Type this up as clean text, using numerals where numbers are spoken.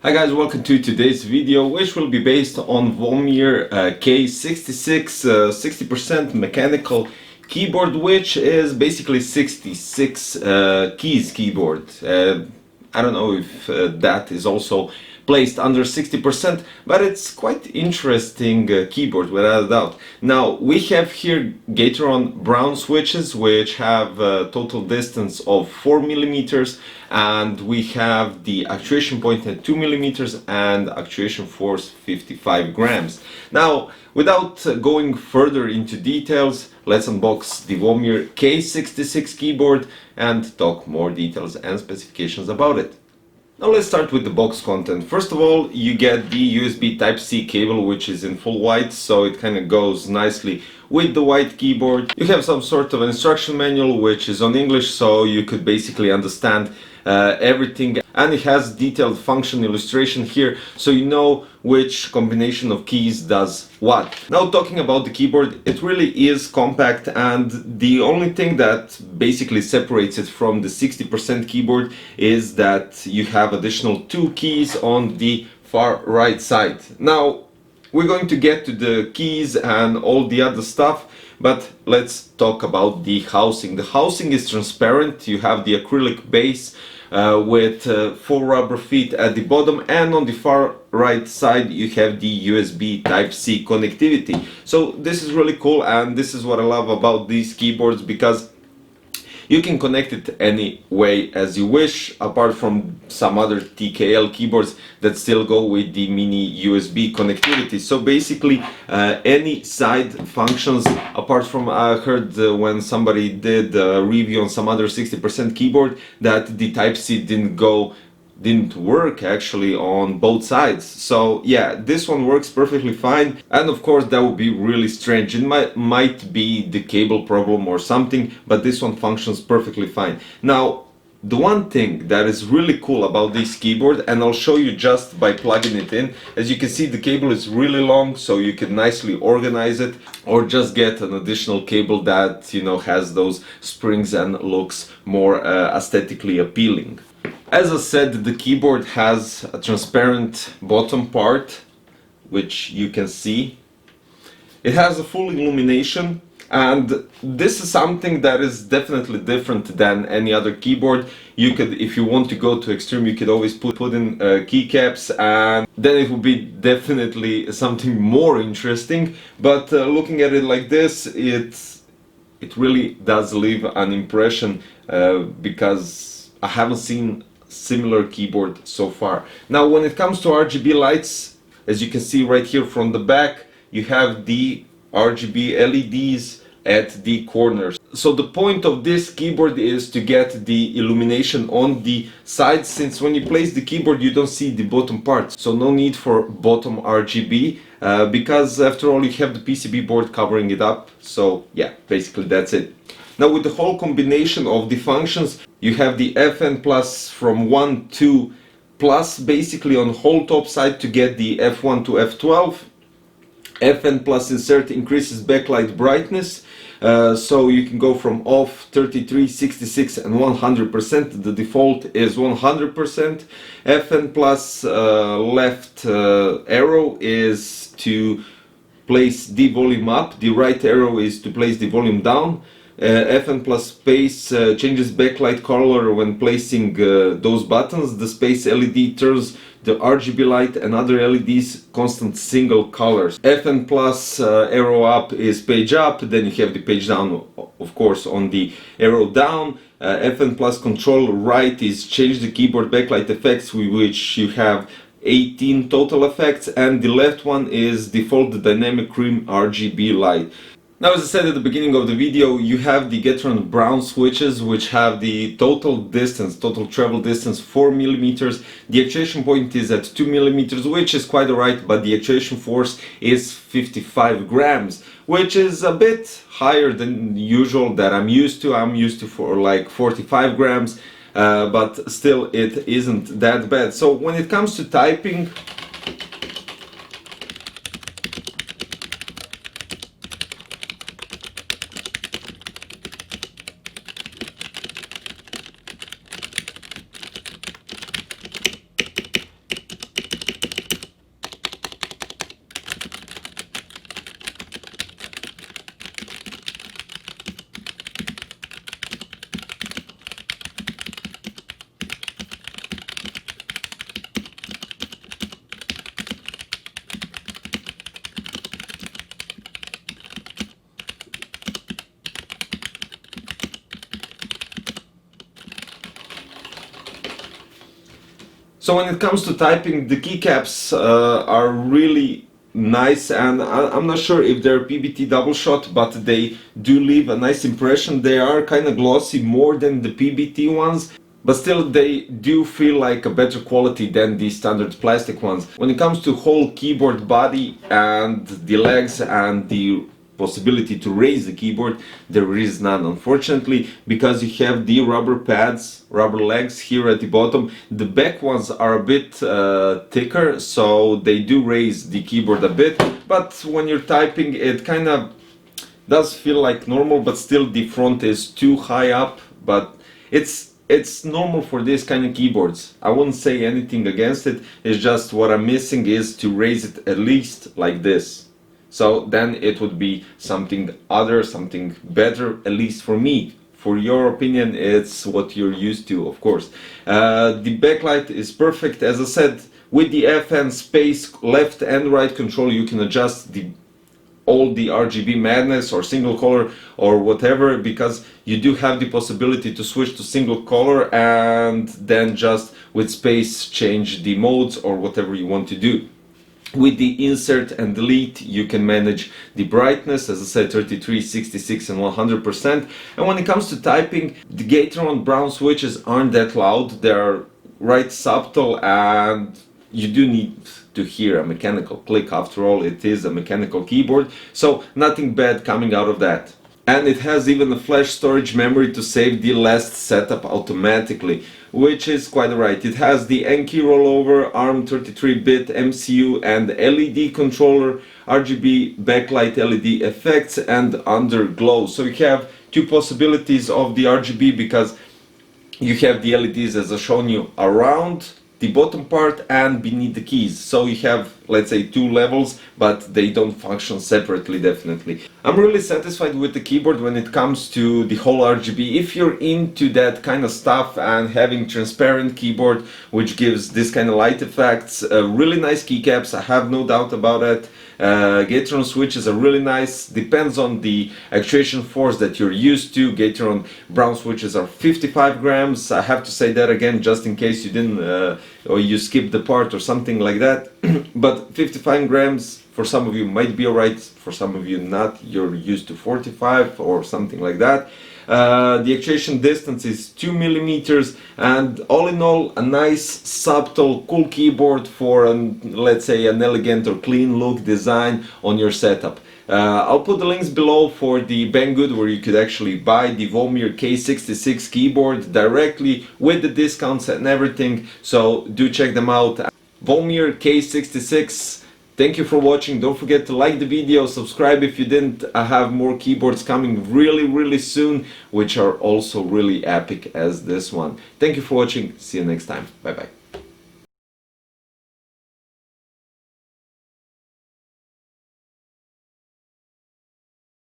Hi guys, welcome to today's video, which will be based on WOMIER K66 60% mechanical keyboard, which is basically 66 keys keyboard. I don't know if that is also placed under 60%, but it's quite interesting keyboard without a doubt. Now we have here Gateron Brown switches, which have a total distance of 4 millimeters, and we have the actuation point at 2 millimeters and actuation force 55 grams. Now, without going further into details, let's unbox the WOMIER K66 keyboard and talk more details and specifications about it. Now let's start with the box content. First of all, you get the USB Type-C cable, which is in full white, so it kind of goes nicely with the white keyboard. You have some sort of an instruction manual, which is on English, so you could basically understand everything, and it has detailed function illustration here, so you know which combination of keys does what. Now talking about the keyboard, it really is compact, and the only thing that basically separates it from the 60% keyboard is that you have additional 2 keys on the far right side. Now we're going to get to the keys and all the other stuff, but let's talk about the housing. The housing is transparent. You have the acrylic base with 4 rubber feet at the bottom, and on the far right side you have the USB Type-C connectivity. So this is really cool, and this is what I love about these keyboards, because you can connect it any way as you wish, apart from some other TKL keyboards that still go with the mini USB connectivity. So basically any side functions, apart from I heard when somebody did a review on some other 60% keyboard that the Type-C didn't work actually on both sides. So yeah, this one works perfectly fine, and of course that would be really strange. It might be the cable problem or something, but this one functions perfectly fine. Now the one thing that is really cool about this keyboard, and I'll show you just by plugging it in, as you can see the cable is really long, so you can nicely organize it, or just get an additional cable that, you know, has those springs and looks more aesthetically appealing. As I said, the keyboard has a transparent bottom part, which you can see. It has a full illumination, and this is something that is definitely different than any other keyboard. You could, if you want to go to extreme, you could always put in keycaps, and then it would be definitely something more interesting. But looking at it like this, it really does leave an impression, because I haven't seen similar keyboard so far. Now when it comes to RGB lights, as you can see right here from the back, you have the RGB LEDs at the corners. So the point of this keyboard is to get the illumination on the sides, since when you place the keyboard you don't see the bottom part, so no need for bottom RGB, because after all you have the PCB board covering it up. So yeah, basically that's it. Now with the whole combination of the functions, you have the FN plus from 1 to plus basically on whole top side to get the F1 to F12. FN plus insert increases backlight brightness, so you can go from off, 33, 66 and 100%. The default is 100%. FN plus left arrow is to place the volume up, the right arrow is to place the volume down. FN plus space changes backlight color when placing those buttons. The space LED turns the RGB light and other LEDs constant single colors. FN plus arrow up is page up, then you have the page down, of course, on the arrow down. FN plus control right is change the keyboard backlight effects, with which you have 18 total effects, and the left one is default dynamic cream RGB light. Now, as I said at the beginning of the video, you have the Gateron Brown switches, which have the total distance, total travel distance 4 millimeters. The actuation point is at 2 millimeters, which is quite alright, but the actuation force is 55 grams, which is a bit higher than usual that I'm used to. I'm used to for like 45 grams, but still it isn't that bad. So when it comes to typing, So when it comes to typing, the keycaps are really nice, and I'm not sure if they're PBT double shot, but they do leave a nice impression. They are kind of glossy, more than the PBT ones, but still they do feel like a better quality than the standard plastic ones. When it comes to whole keyboard body and the legs and the possibility to raise the keyboard, there is none, unfortunately, because you have the rubber pads, rubber legs here at the bottom. The back ones are a bit thicker, so they do raise the keyboard a bit, but when you're typing it kind of does feel like normal, but still the front is too high up. But it's normal for this kind of keyboards. I wouldn't say anything against it. It's just what I'm missing is to raise it at least like this. So then it would be something other, something better, at least for me. For your opinion, it's what you're used to, of course. The backlight is perfect. As I said, with the FN space left and right control, you can adjust all the RGB madness or single color or whatever, because you do have the possibility to switch to single color and then just with space change the modes or whatever you want to do. With the insert and delete, you can manage the brightness, as I said, 33, 66 and 100%. And when it comes to typing, the Gateron Brown switches aren't that loud. They're right subtle, and you do need to hear a mechanical click. After all, it is a mechanical keyboard, so nothing bad coming out of that. And it has even a flash storage memory to save the last setup automatically, which is quite right. It has the N-key rollover, ARM 33-bit MCU and LED controller, RGB backlight LED effects and underglow. So you have two possibilities of the RGB, because you have the LEDs, as I've shown you, around the bottom part and beneath the keys. So you have, let's say, two levels, but they don't function separately, definitely. I'm really satisfied with the keyboard when it comes to the whole RGB. If you're into that kind of stuff and having transparent keyboard which gives this kind of light effects, really nice keycaps, I have no doubt about it. Gateron switches are really nice, depends on the actuation force that you're used to. Gateron Brown switches are 55 grams. I have to say that again, just in case you didn't or you skipped the part or something like that. But 55 grams for some of you might be alright, for some of you not. You're used to 45 or something like that. The actuation distance is 2 millimeters, and all in all, a nice, subtle, cool keyboard for let's say an elegant or clean look design on your setup. I'll put the links below for the Vanguard, where you could actually buy the WOMIER K66 keyboard directly with the discounts and everything, so do check them out. WOMIER K66. Thank you for watching. Don't forget to like the video, subscribe if you didn't. I have more keyboards coming really soon, which are also really epic as this one. Thank you for watching. See you next time. Bye bye.